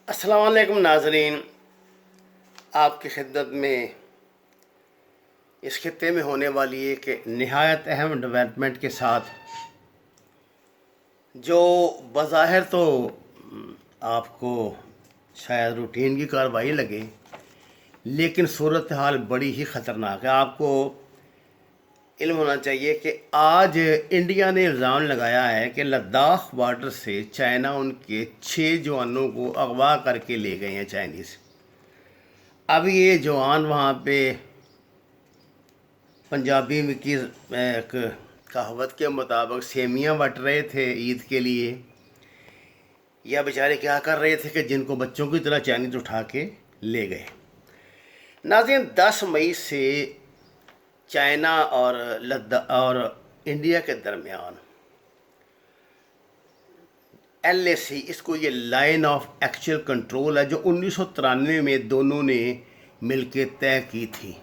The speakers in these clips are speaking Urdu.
السلام علیکم ناظرین، آپ کی خدمت میں اس خطے میں ہونے والی ایک نہایت اہم ڈیولپمنٹ کے ساتھ جو بظاہر تو آپ کو شاید روٹین کی کارروائی لگے، لیکن صورتحال بڑی ہی خطرناک ہے۔ آپ کو علم ہونا چاہیے کہ آج انڈیا نے الزام لگایا ہے کہ لداخ بارڈر سے چائنا ان کے 6 جوانوں کو اغوا کر کے لے گئے ہیں چائنیز۔ اب یہ جوان وہاں پہ پنجابی میں کی ایک کہاوت کے مطابق سیمیاں بٹ رہے تھے عید کے لیے، یا بیچارے کیا کر رہے تھے کہ جن کو بچوں کی طرح چائنیز اٹھا کے لے گئے۔ ناظرین، 10 مئی سے چائنا اور انڈیا کے درمیان LAC، اس کو یہ لائن آف ایکچوئل کنٹرول ہے، جو 1993 میں دونوں نے مل کے طے کی تھی۔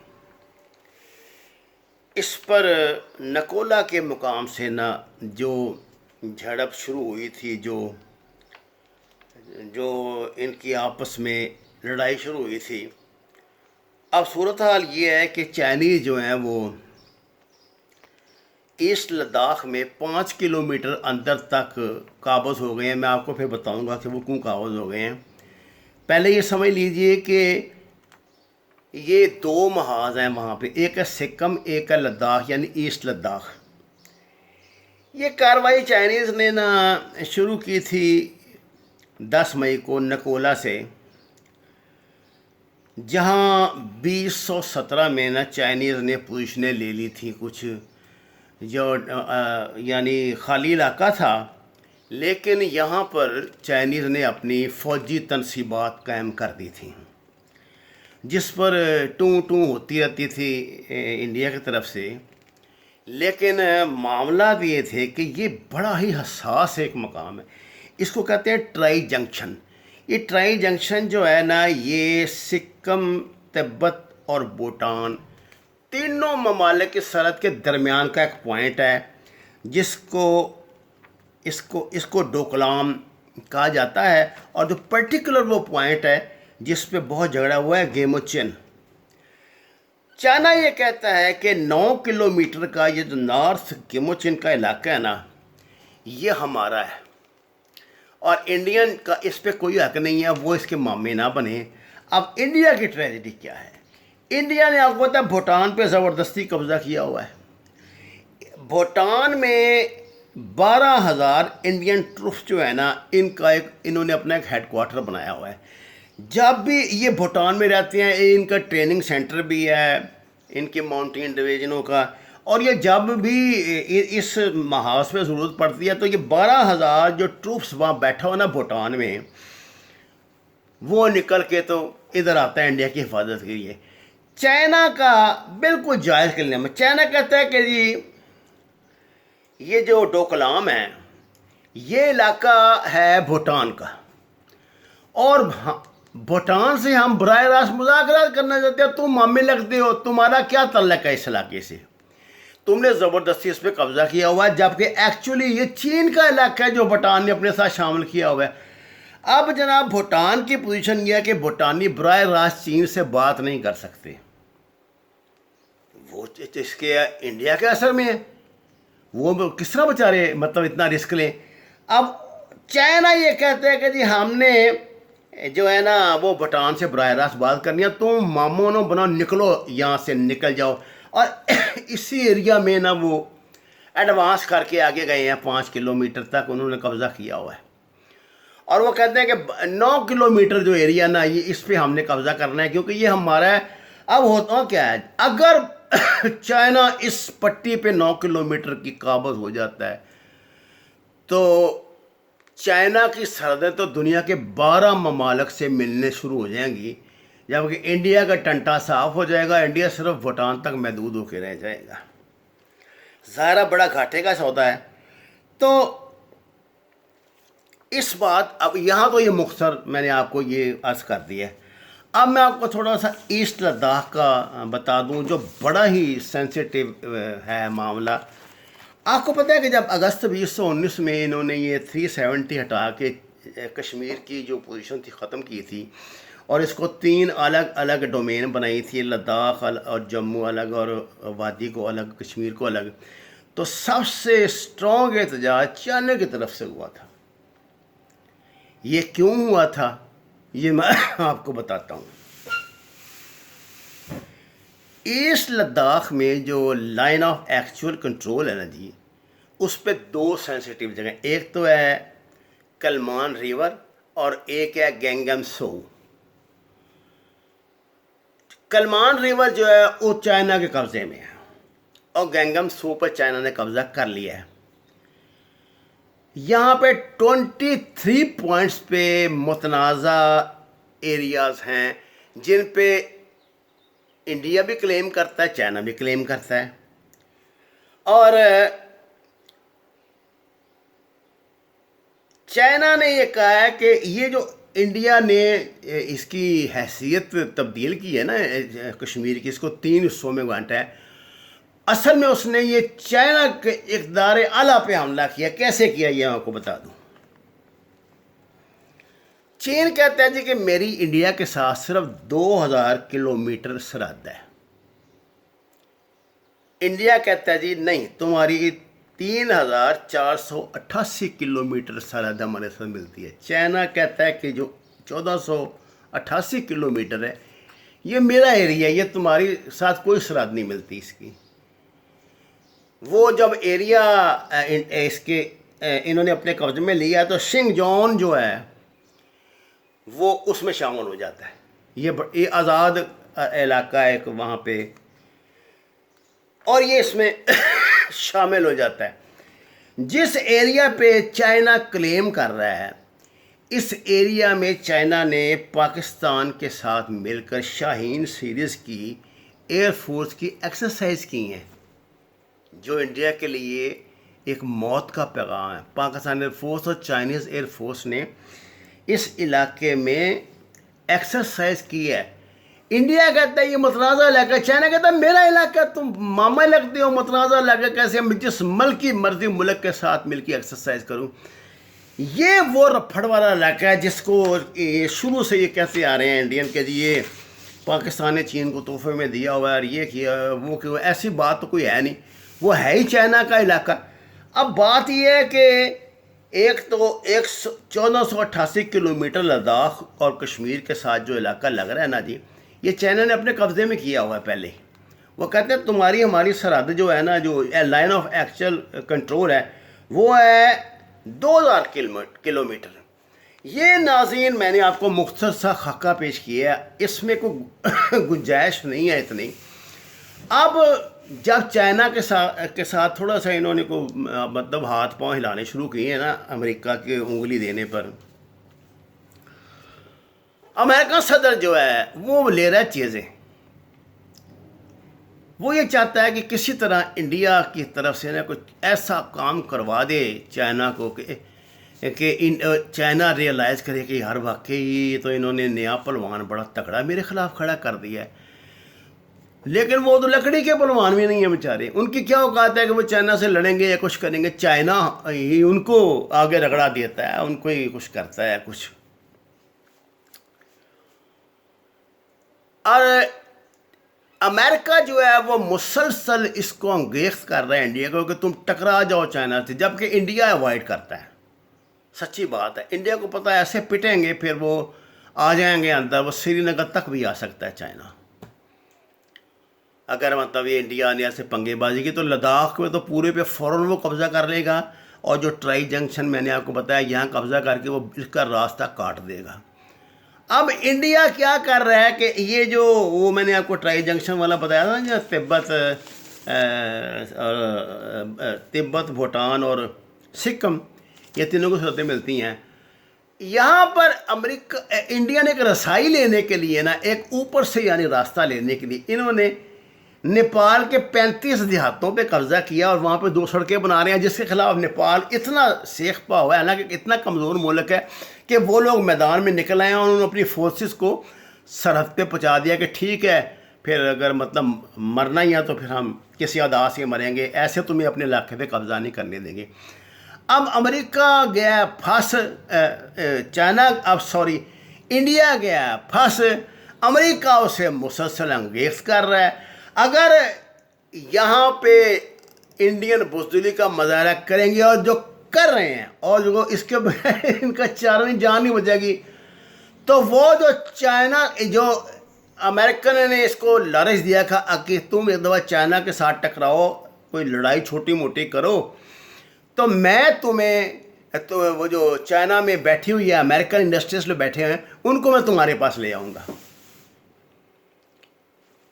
اس پر نکولا کے مقام سے جو جھڑپ شروع ہوئی تھی، جو ان کی آپس میں لڑائی شروع ہوئی تھی، اب صورتحال یہ ہے کہ چائنیز جو ہیں وہ ایسٹ لداخ میں 5 کلومیٹر اندر تک قابض ہو گئے ہیں۔ میں آپ کو پھر بتاؤں گا کہ وہ کیوں قابض ہو گئے ہیں۔ پہلے یہ سمجھ لیجئے کہ یہ 2 محاذ ہیں وہاں پہ، ایک ہے سکم، ایک ہے لداخ، یعنی ایسٹ لداخ۔ یہ کارروائی چائنیز نے شروع کی تھی 10 مئی کو نکولا سے، جہاں 2017 میں چائنیز نے پوزیشنیں لے لی تھی، کچھ جو یعنی خالی علاقہ تھا، لیکن یہاں پر چائنیز نے اپنی فوجی تنصیبات قائم کر دی تھیں، جس پر ٹوں ٹوں ہوتی رہتی تھی انڈیا کی طرف سے۔ لیکن معاملات یہ تھے کہ یہ بڑا ہی حساس ایک مقام ہے، اس کو کہتے ہیں ٹرائی جنکشن۔ یہ ٹرائی جنکشن جو ہے یہ سکم، تبت اور بھوٹان تینوں ممالک کی سرحد کے درمیان کا ایک پوائنٹ ہے، جس کو اس کو ڈوکلام کہا جاتا ہے، اور جو پرٹیکولر وہ پوائنٹ ہے جس پہ بہت جھگڑا ہوا ہے، گیموچن۔ چائنا یہ کہتا ہے کہ 9 کلومیٹر کا یہ جو نارتھ گیموچن کا علاقہ ہے یہ ہمارا ہے، اور انڈین کا اس پہ کوئی حق نہیں ہے، وہ اس کے مامے نہ بنے۔ اب انڈیا کی ٹریجڈی کیا ہے؟ انڈیا نے آپ کو پتا ہے بھوٹان پہ زبردستی قبضہ کیا ہوا ہے۔ بھوٹان میں 12,000 انڈین ٹروپس جو ہے انہوں نے اپنا ایک ہیڈ کوارٹر بنایا ہوا ہے۔ جب بھی یہ بھوٹان میں رہتے ہیں، ان کا ٹریننگ سینٹر بھی ہے ان کے ماؤنٹین ڈویژنوں کا، اور یہ جب بھی اس محاذ پہ ضرورت پڑتی ہے تو یہ 12,000 جو ٹروپس وہاں بیٹھا ہوا بھوٹان میں، وہ نکل کے تو ادھر آتا ہے انڈیا کی حفاظت کے لیے۔ چائنا کا بالکل جائز کلیم ہے۔ چائنا کہتا ہے کہ جی یہ جو ڈوکلام ہے یہ علاقہ ہے بھوٹان کا، اور بھوٹان سے ہم براہ راست مذاکرات کرنا چاہتے ہیں، تم مامے لگتے ہو، تمہارا کیا تعلق ہے اس علاقے سے؟ تم نے زبردستی اس پہ قبضہ کیا ہوا ہے، جبکہ ایکچولی یہ چین کا علاقہ ہے جو بھوٹان نے اپنے ساتھ شامل کیا ہوا ہے۔ اب جناب بھوٹان کی پوزیشن یہ ہے کہ بھوٹانی براہ راست چین سے بات نہیں کر سکتے، وہ اس کے انڈیا کے اثر میں ہے، وہ کس طرح بیچارے مطلب اتنا رسک لیں۔ اب چائنا یہ کہتے ہیں کہ جی ہم نے جو ہے وہ بھوٹان سے براہ راست بات کرنی ہے، تم مامونو بناؤ، نکلو یہاں سے، نکل جاؤ۔ اور اسی ایریا میں وہ ایڈوانس کر کے آگے گئے ہیں، 5 کلومیٹر تک انہوں نے قبضہ کیا ہوا ہے، اور وہ کہتے ہیں کہ 9 کلومیٹر جو ایریا یہ اس پہ ہم نے قبضہ کرنا ہے، کیونکہ یہ ہمارا ہے۔ اب ہوتا کیا ہے، اگر چائنا اس پٹی پہ 9 کلومیٹر کی قابض ہو جاتا ہے تو چائنا کی سرحدیں تو دنیا کے 12 ممالک سے ملنے شروع ہو جائیں گی، جبکہ انڈیا کا ٹنٹا صاف ہو جائے گا، انڈیا صرف بھوٹان تک محدود ہو کے رہ جائے گا۔ ظاہرہ بڑا گھاٹے کا سودا ہے۔ تو اس بات، اب یہاں تو یہ مختصر میں نے آپ کو یہ عرض کر دی ہے۔ اب میں آپ کو تھوڑا سا ایسٹ لداخ کا بتا دوں، جو بڑا ہی سینسیٹیو ہے معاملہ۔ آپ کو پتہ ہے کہ جب اگست 2019 میں انہوں نے یہ 370 ہٹا کے کشمیر کی جو پوزیشن تھی ختم کی تھی، اور اس کو 3 الگ الگ ڈومین بنائی تھی، لداخ اور جموں الگ، اور وادی کو الگ، کشمیر کو الگ، تو سب سے اسٹرانگ احتجاج چائنا کی طرف سے ہوا تھا۔ یہ کیوں ہوا تھا یہ میں آپ کو بتاتا ہوں۔ ایسٹ لداخ میں جو لائن آف ایکچوئل کنٹرول ہے نا جی، اس پہ 2 سینسیٹیو جگہ، ایک تو ہے کلمان ریور اور ایک ہے گینگم سو۔ کلمان ریور جو ہے وہ چائنا کے قبضے میں ہے، اور گینگم سو پر چائنا نے قبضہ کر لیا ہے۔ یہاں پہ 23 پوائنٹس پہ متنازع ایریاز ہیں، جن پہ انڈیا بھی کلیم کرتا ہے، چائنا بھی کلیم کرتا ہے، اور چائنا نے یہ کہا ہے کہ یہ جو انڈیا نے اس کی حیثیت تبدیل کی ہے نا کشمیر کی، اس کو 3 حصوں میں بانٹا ہے، اصل میں اس نے یہ چائنا کے اقتدار اعلیٰ پہ حملہ کیا۔ کیسے کیا یہ آپ کو بتا دوں۔ چین کہتا ہے جی کہ میری انڈیا کے ساتھ صرف 2000 کلومیٹر سرحد ہے، انڈیا کہتا ہے جی نہیں، تمہاری 3488 کلومیٹر سرحد ہمارے ساتھ ملتی ہے۔ چائنا کہتا ہے کہ جو 1488 کلومیٹر ہے یہ میرا ایریا ہے، یہ تمہاری ساتھ کوئی سرحد نہیں ملتی اس کی۔ وہ جب ایریا اس کے انہوں نے اپنے قبضے میں لیا تو شنگ جون جو ہے وہ اس میں شامل ہو جاتا ہے، یہ آزاد علاقہ ہے ایک وہاں پہ، اور یہ اس میں شامل ہو جاتا ہے۔ جس ایریا پہ چائنا کلیم کر رہا ہے، اس ایریا میں چائنا نے پاکستان کے ساتھ مل کر شاہین سیریز کی ایئر فورس کی ایکسرسائز کی ہیں، جو انڈیا کے لیے ایک موت کا پیغام ہے۔ پاکستان ایئر فورس اور چائنیز ایئر فورس نے اس علاقے میں ایکسرسائز کی ہے۔ انڈیا کہتا ہے یہ متنازع علاقہ، چائنا کہتا ہے میرا علاقہ، تم ماما لگتے ہو، متنازع علاقہ کیسے، ہم جس ملک کی مرضی ملک کے ساتھ مل کے ایکسرسائز کروں۔ یہ وہ رپھڑ والا علاقہ ہے جس کو شروع سے یہ کہتے آ رہے ہیں انڈین کہ جی یہ پاکستان نے چین کو تحفے میں دیا ہوا ہے اور یہ کیا وہ کیا، ایسی بات تو کوئی ہے نہیں، وہ ہے ہی چائنا کا علاقہ۔ اب بات یہ ہے کہ ایک تو 1488 کلومیٹر لداخ اور کشمیر کے ساتھ جو علاقہ لگ رہا ہے نا جی، یہ چائنا نے اپنے قبضے میں کیا ہوا ہے پہلے۔ وہ کہتے ہیں تمہاری ہماری سرحد جو ہے نا، جو لائن آف ایکچوئل کنٹرول ہے، وہ ہے 2000 کلومیٹر۔ یہ ناظرین میں نے آپ کو مختصر سا خاکہ پیش کیا ہے، اس میں کوئی گنجائش نہیں ہے اتنی۔ اب جب چائنا کے ساتھ تھوڑا سا انہوں نے کو مطلب ہاتھ پاؤں ہلانے شروع کیے ہیں نا امریکہ کے انگلی دینے پر، امریکہ صدر جو ہے وہ لے رہا ہے چیزیں، وہ یہ چاہتا ہے کہ کسی طرح انڈیا کی طرف سے نا کچھ ایسا کام کروا دے چائنا کو کہ چائنا ریئلائز کرے کہ ہر واقعی تو انہوں نے نیا پلوان بڑا تکڑا میرے خلاف کھڑا کر دیا ہے۔ لیکن وہ تو لکڑی کے پلوان بھی نہیں ہیں بیچارے، ان کی کیا اوقات ہے کہ وہ چائنا سے لڑیں گے یا کچھ کریں گے، چائنا ہی ان کو آگے رگڑا دیتا ہے، ان کو ہی کچھ کرتا ہے کچھ۔ اور امریکہ جو ہے وہ مسلسل اس کو انگیخت کر رہا ہے انڈیا کو کہ تم ٹکرا جاؤ چائنا سے، جبکہ انڈیا اوائڈ کرتا ہے۔ سچی بات ہے، انڈیا کو پتہ ہے ایسے پٹیں گے پھر وہ آ جائیں گے اندر، وہ سری نگر تک بھی آ سکتا ہے چائنا۔ اگر مطلب یہ انڈیا نے ایسے پنگے بازی کی تو لداخ میں تو پورے پہ فوراً وہ قبضہ کر لے گا، اور جو ٹرائی جنکشن میں نے آپ کو بتایا یہاں قبضہ کر کے وہ اس کا راستہ کاٹ دے گا۔ اب انڈیا کیا کر رہا ہے کہ یہ جو وہ میں نے آپ کو ٹرائی جنکشن والا بتایا تھا جو تبت بھوٹان اور سکم، یہ تینوں کو سرحدیں ملتی ہیں، یہاں پر انڈیا نے ایک رسائی لینے کے لیے نا ایک اوپر سے یعنی راستہ لینے کے لیے انہوں نے نیپال کے 35 دیہاتوں پہ قبضہ کیا اور وہاں پہ 2 سڑکیں بنا رہے ہیں، جس کے خلاف نیپال اتنا سیخ پا ہوا ہے، حالانکہ اتنا کمزور ملک ہے کہ وہ لوگ میدان میں نکل آئے ہیں اور انہوں نے اپنی فورسز کو سرحد پہ پہنچا دیا کہ ٹھیک ہے پھر اگر مطلب مرنا ہی ہے تو پھر ہم کسی ادا سے مریں گے، ایسے تمہیں اپنے علاقے پہ قبضہ نہیں کرنے دیں گے۔ اب امریکہ گیا پھنس، چائنا انڈیا گیا پھنس، امریکہ اسے مسلسل انگیز کر رہا ہے۔ اگر یہاں پہ انڈین بزدلی کا مظاہرہ کریں گے، اور جو کر رہے ہیں، اور جو اس کے بغیر ان کا چارویں جان نہیں بچے گی، تو وہ جو چائنا، جو امریکن نے اس کو لالچ دیا تھا کہ تم ایک دفعہ چائنا کے ساتھ ٹکراؤ، کوئی لڑائی چھوٹی موٹی کرو، تو میں تمہیں، تو وہ جو چائنا میں بیٹھی ہوئی ہے امریکن انڈسٹریز جو بیٹھے ہیں، ان کو میں تمہارے پاس لے آؤں گا۔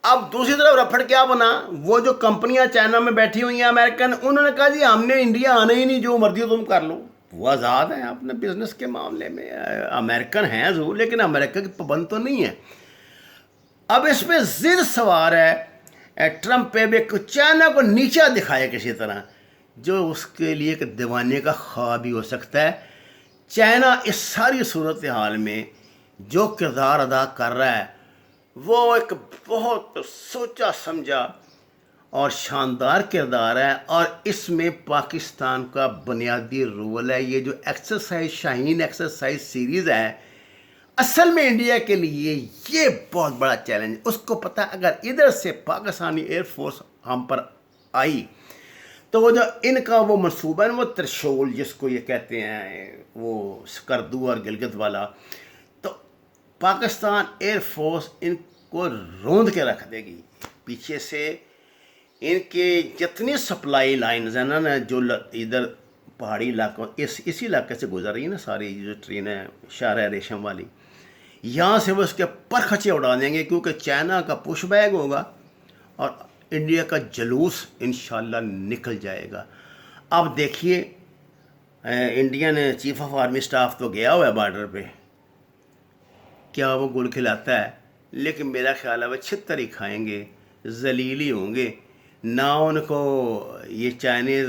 اب دوسری طرف رفڑ کیا بنا، وہ جو کمپنیاں چائنا میں بیٹھی ہوئی ہیں امریکن، انہوں نے کہا جی ہم نے انڈیا آنا ہی نہیں، جو مرضی تم کر لو۔ وہ آزاد ہیں اپنے بزنس کے معاملے میں، امریکن ہیں ضرور، لیکن امریکہ کی پابند تو نہیں ہے۔ اب اس پہ ضد سوار ہے ٹرمپ پہ بھی، چائنا کو نیچا دکھائے کسی طرح، جو اس کے لیے ایک دیوانے کا خواب بھی ہو سکتا ہے۔ چائنا اس ساری صورتحال میں جو کردار ادا کر رہا ہے، وہ ایک بہت سوچا سمجھا اور شاندار کردار ہے، اور اس میں پاکستان کا بنیادی رول ہے۔ یہ جو ایکسرسائز، شاہین ایکسرسائز سیریز ہے، اصل میں انڈیا کے لیے یہ بہت بڑا چیلنج۔ اس کو پتہ اگر ادھر سے پاکستانی ایئر فورس ہم پر آئی، تو وہ جو ان کا وہ منصوبہ ہے، وہ ترشول جس کو یہ کہتے ہیں، وہ سکردو اور گلگت والا، تو پاکستان ایئر فورس ان کو روند کے رکھ دے گی۔ پیچھے سے ان کے جتنی سپلائی لائنز ہیں نا، جو ادھر پہاڑی علاقوں، اسی علاقے سے گزر رہی ہیں نا ساری جو ٹرینیں، شاہراہ ریشم والی، یہاں سے وہ اس کے پرخچے اڑا دیں گے، کیونکہ چائنا کا پش بیگ ہوگا اور انڈیا کا جلوس انشاءاللہ نکل جائے گا۔ اب دیکھیے، Indian chief of army staff تو گیا ہوا ہے بارڈر پہ، کیا وہ گل کھلاتا ہے؟ لیکن میرا خیال ہے وہ چھتر ہی کھائیں گے، ذلیل ہی ہوں گے۔ نہ ان کو یہ چائنیز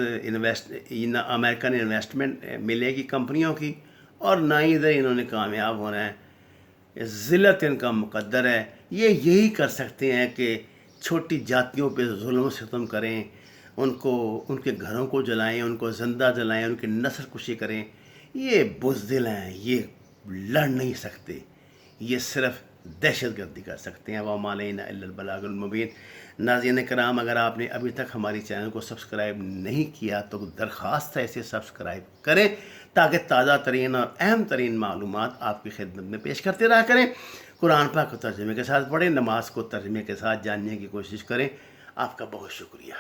نہ امریکن انویسٹمنٹ ملے گی کمپنیوں کی، اور نہ ہی ادھر انہوں نے کامیاب ہونا ہے۔ ذلت ان کا مقدر ہے۔ یہ یہی کر سکتے ہیں کہ چھوٹی جاتیوں پہ ظلم و ستم کریں، ان کو، ان کے گھروں کو جلائیں، ان کو زندہ جلائیں، ان کی نسل کشی کریں۔ یہ بزدل ہیں، یہ لڑ نہیں سکتے، یہ صرف دہشت گردی کر سکتے ہیں۔ وَمَا عَلَيْنَا إِلَّا الْبَلَاغُ الْمُبِينُ۔ ناظرین کرام، اگر آپ نے ابھی تک ہماری چینل کو سبسکرائب نہیں کیا تو درخواست ہے اسے سبسکرائب کریں، تاکہ تازہ ترین اور اہم ترین معلومات آپ کی خدمت میں پیش کرتے رہا کریں۔ قرآن پاک کو ترجمے کے ساتھ پڑھیں، نماز کو ترجمے کے ساتھ جاننے کی کوشش کریں۔ آپ کا بہت شکریہ۔